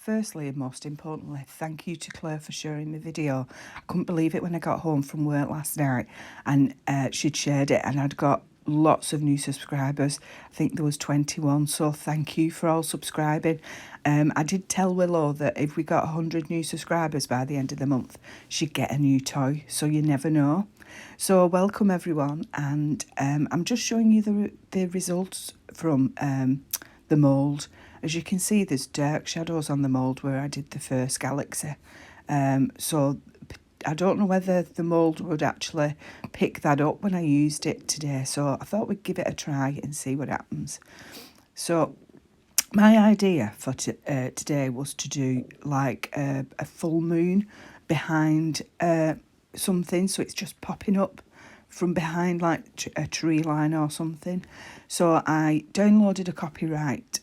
Firstly and most importantly, thank you to Claire for sharing the video. I couldn't believe it when I got home from work last night and she'd shared it and I'd got lots of new subscribers. I think there was 21, so thank you for all subscribing. I did tell Willow that if we got 100 new subscribers by the end of the month, she'd get a new toy, so you never know. So welcome everyone, and I'm just showing you the results from the mould. As you can see, there's dark shadows on the mould where I did the first galaxy. So I don't know whether the mould would actually pick that up when I used it today. So I thought we'd give it a try and see what happens. So my idea for today was to do like a full moon behind something. So it's just popping up from behind like a tree line or something. So I downloaded a copyright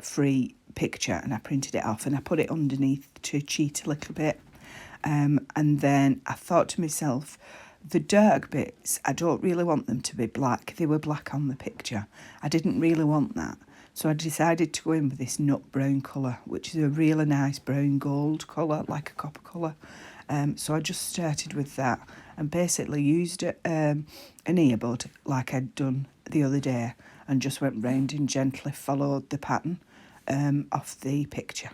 free picture and I printed it off and I put it underneath to cheat a little bit. And then I thought to myself, the dark bits, I don't really want them to be black. They were black on the picture. I didn't really want that. So I decided to go in with this nut brown colour, which is a really nice brown gold colour, like a copper colour. So I just started with that and basically used an earbud like I'd done the other day and just went round and gently followed the pattern off the picture.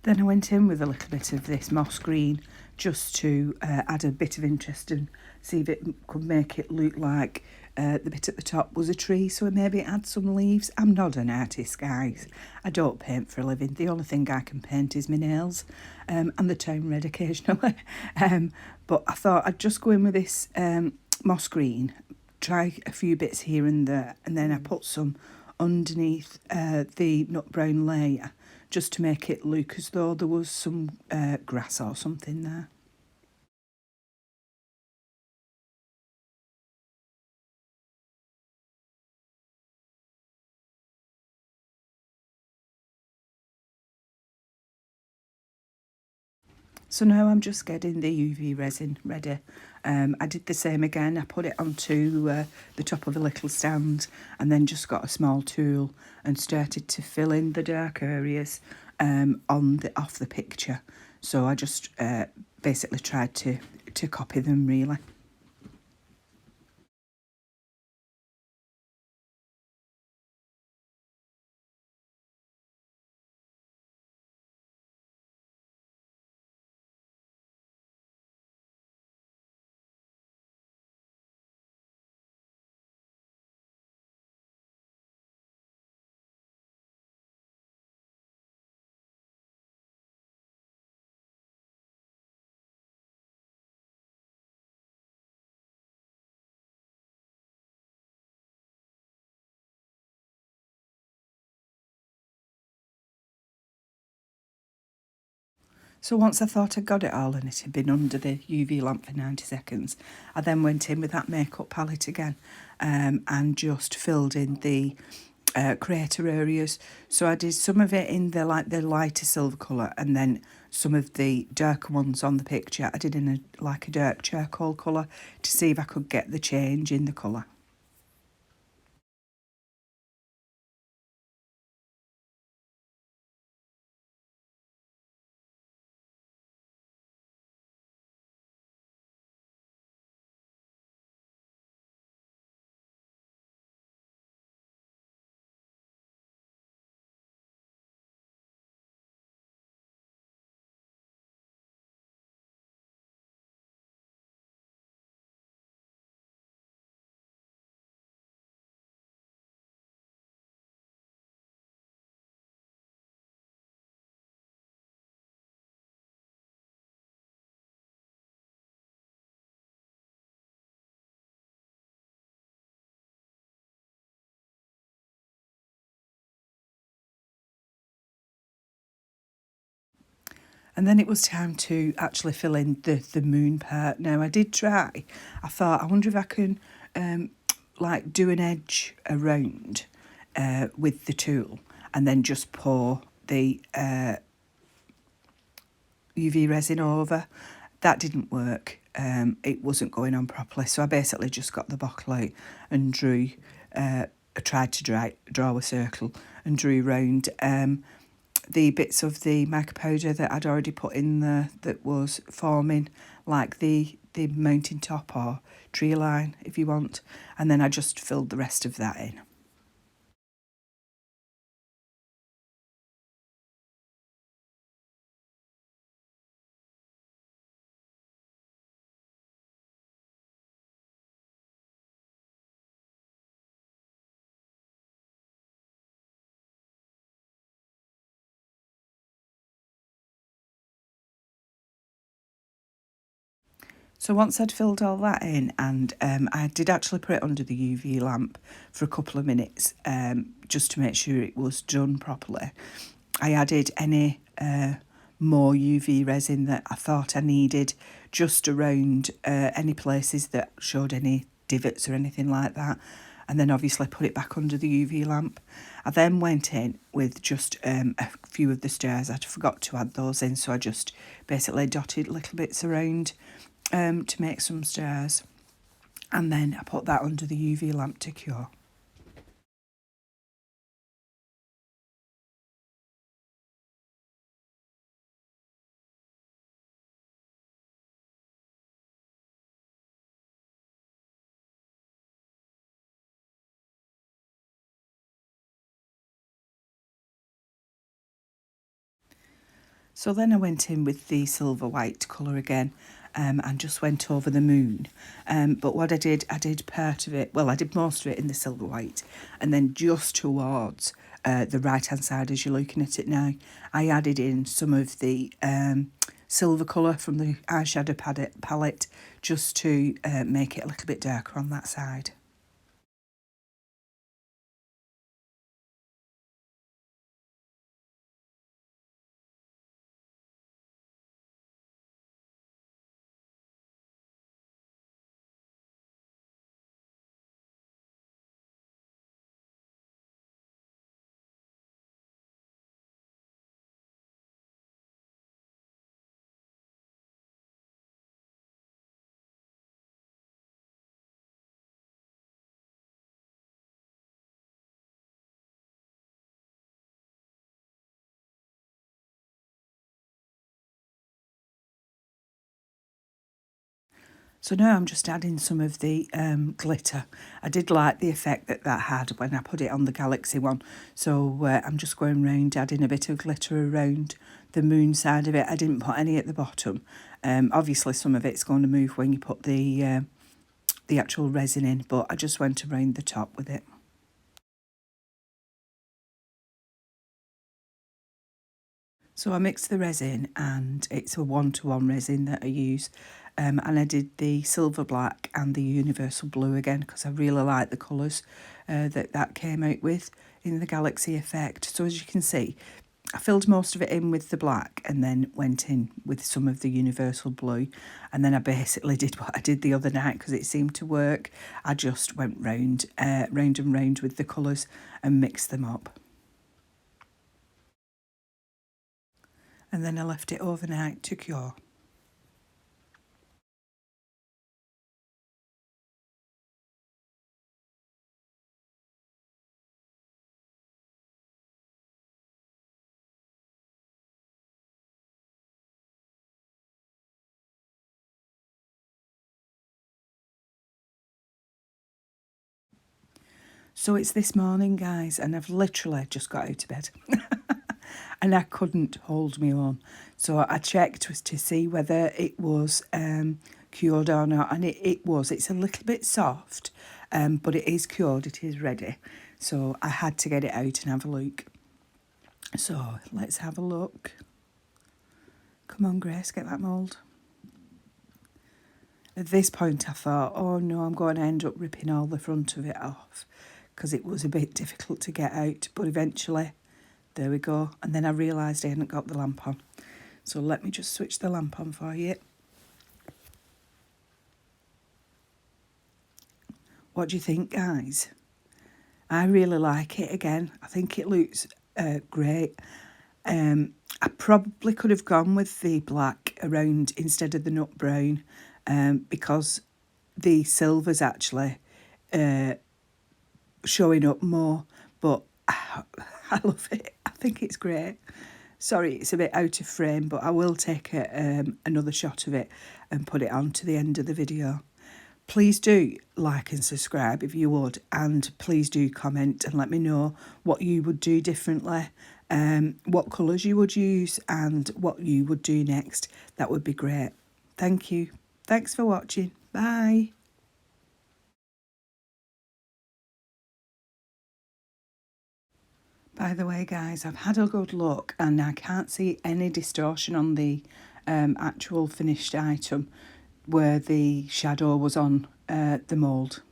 Then I went in with a little bit of this moss green just to add a bit of interest and see if it could make it look like the bit at the top was a tree, so maybe add some leaves. I'm not an artist, guys. I don't paint for a living. The only thing I can paint is my nails and the town red occasionally. But I thought I'd just go in with this moss green, try a few bits here and there, and then I put some underneath the nut brown layer just to make it look as though there was some grass or something there. So now I'm just getting the UV resin ready. I did the same again. I put it onto the top of a little stand and then just got a small tool and started to fill in the dark areas off the picture. So I just basically tried to copy them really. So once I thought I'd got it all and it had been under the UV lamp for 90 seconds, I then went in with that makeup palette again and just filled in the crater areas. So I did some of it in the lighter silver colour and then some of the darker ones on the picture I did in a dark charcoal colour to see if I could get the change in the colour. And then it was time to actually fill in the moon part. Now, I did try. I thought, I wonder if I can do an edge around with the tool and then just pour the UV resin over. That didn't work. it wasn't going on properly. So I basically just got the bottle out and drew, I tried to draw a circle and drew round the bits of the mica powder that I'd already put in there that was forming like the mountain top or tree line, if you want. And then I just filled the rest of that in. So once I'd filled all that in, and I did actually put it under the UV lamp for a couple of minutes, just to make sure it was done properly. I added any more UV resin that I thought I needed, just around any places that showed any divots or anything like that. And then obviously put it back under the UV lamp. I then went in with just a few of the stars. I forgot to add those in, so I just basically dotted little bits around to make some stars. And then I put that under the UV lamp to cure. So then I went in with the silver white colour again, and just went over the moon. But what I did part of it, well, I did most of it in the silver white, and then just towards the right hand side as you're looking at it now, I added in some of the silver colour from the eyeshadow palette just to make it a little bit darker on that side. So now I'm just adding some of the glitter. I did like the effect that had when I put it on the Galaxy one. So I'm just going round adding a bit of glitter around the moon side of it. I didn't put any at the bottom. Obviously some of it's going to move when you put the actual resin in, but I just went around the top with it. So I mixed the resin, and it's a 1-to-1 resin that I use. And I did the silver black and the universal blue again because I really like the colours that came out with in the Galaxy effect. So as you can see, I filled most of it in with the black and then went in with some of the universal blue. And then I basically did what I did the other night because it seemed to work. I just went round and round with the colours and mixed them up. And then I left it overnight to cure. So it's this morning, guys, and I've literally just got out of bed. And I couldn't hold my own. So I checked to see whether it was cured or not, and it was. It's a little bit soft, but it is cured, it is ready. So I had to get it out and have a look. So let's have a look. Come on, Grace, get that mould. At this point I thought, oh no, I'm going to end up ripping all the front of it off because it was a bit difficult to get out, but eventually, there we go. And then I realised I hadn't got the lamp on. So let me just switch the lamp on for you. What do you think, guys? I really like it again. I think it looks great. I probably could have gone with the black around instead of the nut brown. because the silver's actually showing up more, but I love it. I think it's great. Sorry, it's a bit out of frame, but I will take another shot of it and put it on to the end of the video. Please do like and subscribe if you would, and please do comment and let me know what you would do differently, what colours you would use and what you would do next. That would be great. Thank you. Thanks for watching. Bye. By the way, guys, I've had a good look and I can't see any distortion on the actual finished item where the shadow was on the mould.